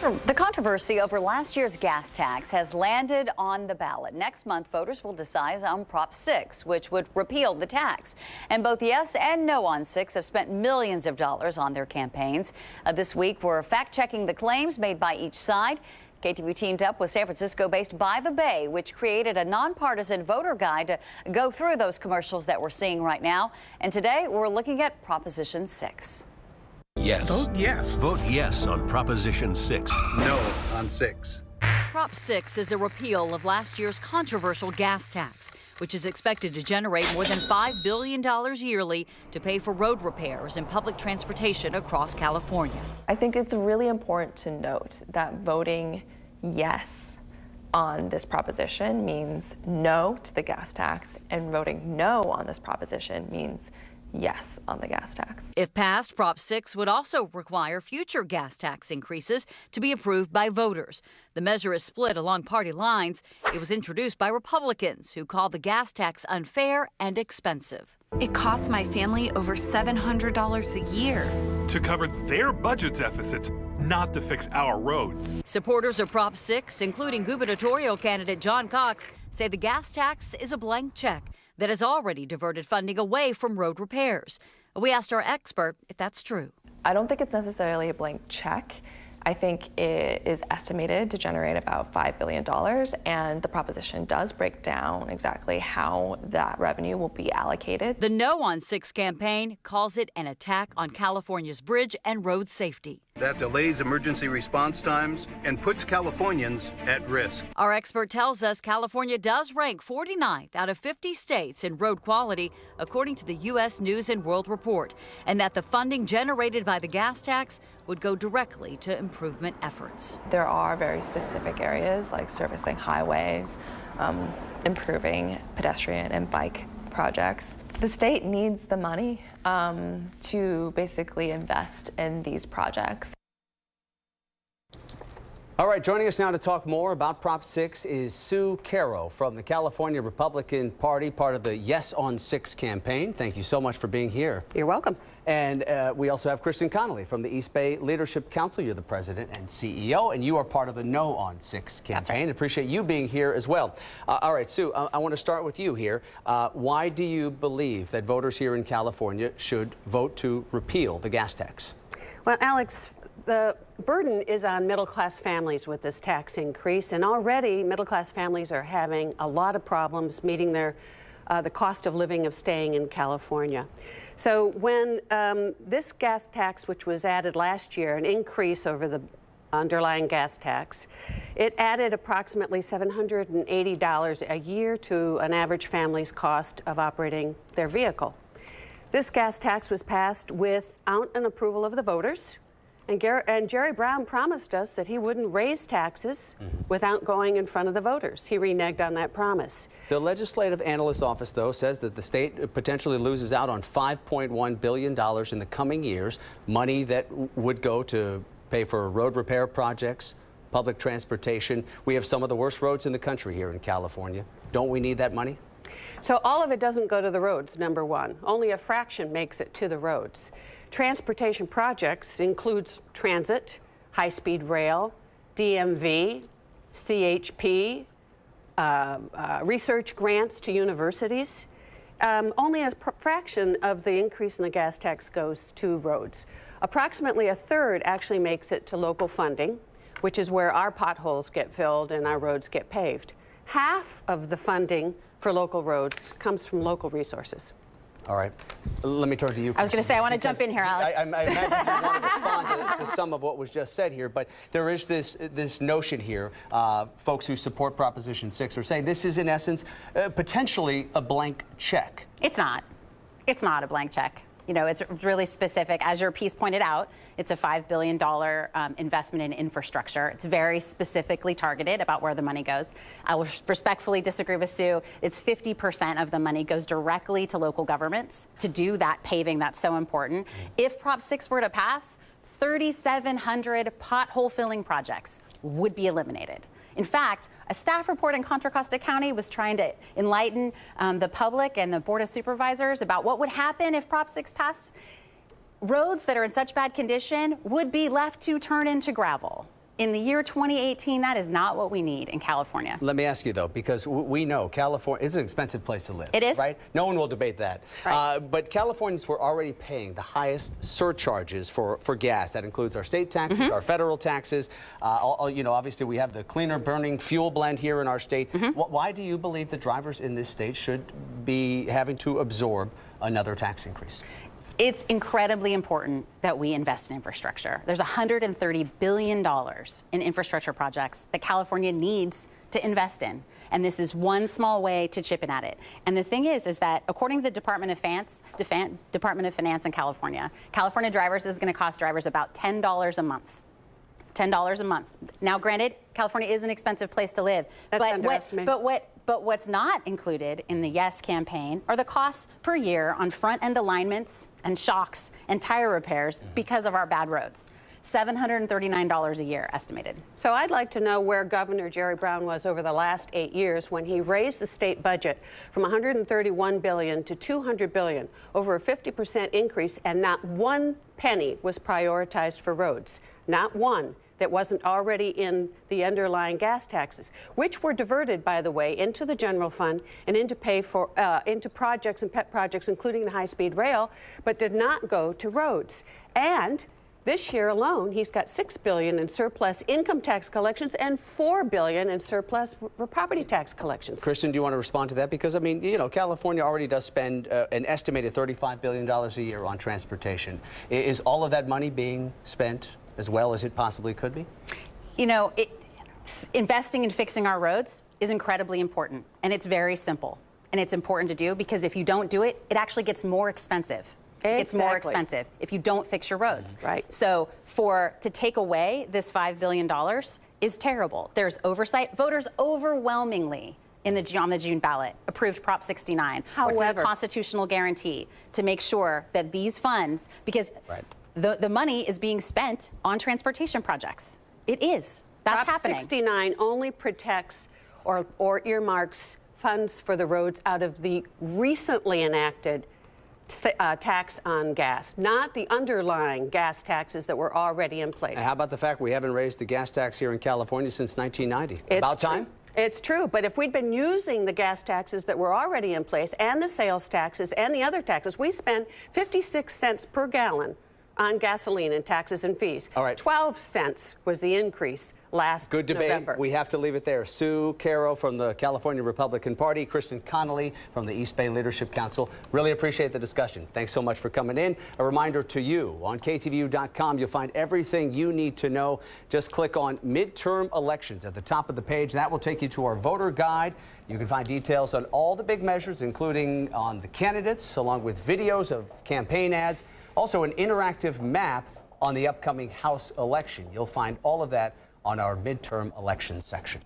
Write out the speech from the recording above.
The controversy over last year's gas tax has landed on the ballot. Next month, voters will decide on Prop 6, which would repeal the tax. And both yes and no on 6 have spent millions of dollars on their campaigns. This week, we're fact-checking the claims made by each side. KTVU teamed up with San Francisco-based By the Bay, which created a nonpartisan voter guide to go through those commercials that we're seeing right now. And today, we're looking at Proposition 6. Yes. Vote yes. Vote yes on Proposition 6. No on 6. Prop 6 is a repeal of last year's controversial gas tax, which is expected to generate more than $5 billion yearly to pay for road repairs and public transportation across California. I think it's really important to note that voting yes on this proposition means no to the gas tax, and voting no on this proposition means yes on the gas tax. If passed, Prop 6 would also require future gas tax increases to be approved by voters. The measure is split along party lines. It was introduced by Republicans, who call the gas tax unfair and expensive. It costs my family over $700 a year. To cover their budget deficits, not to fix our roads. Supporters of Prop 6, including gubernatorial candidate John Cox, say the gas tax is a blank check that has already diverted funding away from road repairs. We asked our expert if that's true. I don't think it's necessarily a blank check. I think it is estimated to generate about $5 billion, and the proposition does break down exactly how that revenue will be allocated. The No on 6 campaign calls it an attack on California's bridge and road safety. That delays emergency response times and puts Californians at risk. Our expert tells us California does rank 49th out of 50 states in road quality, according to the U.S. News and World Report, and that the funding generated by the gas tax would go directly to improvement efforts. There are very specific areas like servicing highways, improving pedestrian and bike projects. The state needs the money to basically invest in these projects. All right, joining us now to talk more about Prop 6 is Sue Caro from the California Republican Party, part of the Yes on 6 campaign. Thank you so much for being here. You're welcome. And we also have Kristen Connolly from the East Bay Leadership Council. You're the president and CEO, and you are part of the No on 6 campaign. That's right. Appreciate you being here as well. All right, Sue, I want to start with you here. Why do you believe that voters here in California should vote to repeal the gas tax? Well, Alex, the burden is on middle-class families with this tax increase, and already middle-class families are having a lot of problems meeting their the cost of living of staying in California. So when this gas tax, which was added last year, an increase over the underlying gas tax, it added approximately $780 a year to an average family's cost of operating their vehicle. This gas tax was passed without an approval of the voters. And Jerry Brown promised us that he wouldn't raise taxes without going in front of the voters. He reneged on that promise. The Legislative Analyst's Office, though, says that the state potentially loses out on $5.1 billion in the coming years, money that would go to pay for road repair projects, public transportation. We have some of the worst roads in the country here in California. Don't we need that money? So all of it doesn't go to the roads, number one. Only a fraction makes it to the roads. Transportation projects includes transit, high-speed rail, DMV, CHP, research grants to universities. Only a fraction of the increase in the gas tax goes to roads. Approximately a third actually makes it to local funding, which is where our potholes get filled and our roads get paved. Half of the funding for local roads comes from local resources. All right. Let me turn to you. I was going to say, I want to jump in here, Alex. I imagine you want to respond to some of what was just said here, but there is this notion here. Folks who support Proposition 6 are saying this is, in essence, potentially a blank check. It's not. It's not a blank check. You know, it's really specific. As your piece pointed out, it's a $5 billion investment in infrastructure. It's very specifically targeted about where the money goes. I will respectfully disagree with Sue. It's 50% of the money goes directly to local governments to do that paving that's so important. If Prop 6 were to pass, 3,700 pothole filling projects would be eliminated. In fact, a staff report in Contra Costa County was trying to enlighten the public and the Board of Supervisors about what would happen if Prop 6 passed. Roads that are in such bad condition would be left to turn into gravel. In the year 2018, that is not what we need in California. Let me ask you, though, because we know California is an expensive place to live. It is. Right? No one will debate that. Right. But Californians were already paying the highest surcharges for gas. That includes our state taxes, our federal taxes. You know, obviously, we have the cleaner burning fuel blend here in our state. Why do you believe the drivers in this state should be having to absorb another tax increase? It's incredibly important that we invest in infrastructure. There's $130 billion in infrastructure projects that California needs to invest in. And this is one small way to chip in at it. And the thing is that according to the Department of Finance in California, California drivers is going to cost drivers about $10 a month. $10 a month. Now, granted, California is an expensive place to live. That's underestimated. But what's not included in the Yes campaign are the costs per year on front-end alignments and shocks and tire repairs because of our bad roads. $739 a year estimated. So I'd like to know where Governor Jerry Brown was over the last 8 years when he raised the state budget from $131 billion to $200 billion, over a 50% increase, and not one penny was prioritized for roads. Not one that wasn't already in the underlying gas taxes, which were diverted, by the way, into the general fund and into projects and pet projects, including the high-speed rail, but did not go to roads. And this year alone, he's got $6 billion in surplus income tax collections and $4 billion in surplus property tax collections. Kristen, do you want to respond to that? Because, I mean, you know, California already does spend an estimated $35 billion a year on transportation. Is all of that money being spent as well as it possibly could be? You know, investing in fixing our roads is incredibly important, and it's very simple. And it's important to do because if you don't do it, it actually gets more expensive. It gets more expensive if you don't fix your roads. Right. So to take away this $5 billion is terrible. There's oversight. Voters overwhelmingly on the June ballot approved Prop 69, which is a constitutional guarantee to make sure that these funds, because the money is being spent on transportation projects. It is. That's happening. Prop 69 only protects or earmarks funds for the roads out of the recently enacted tax on gas, not the underlying gas taxes that were already in place. And how about the fact we haven't raised the gas tax here in California since 1990? It's about time? It's true, but if we'd been using the gas taxes that were already in place and the sales taxes and the other taxes, we spend 56 cents per gallon on gasoline and taxes and fees. All right. 12 cents was the increase last Good debate. November. We have to leave it there. Sue Caro from the California Republican Party, Kristen Connolly from the East Bay Leadership Council. Really appreciate the discussion. Thanks so much for coming in. A reminder to you, on KTVU.com, you'll find everything you need to know. Just click on midterm elections at the top of the page. That will take you to our voter guide. You can find details on all the big measures, including on the candidates, along with videos of campaign ads. Also, an interactive map on the upcoming House election. You'll find all of that on our midterm elections section.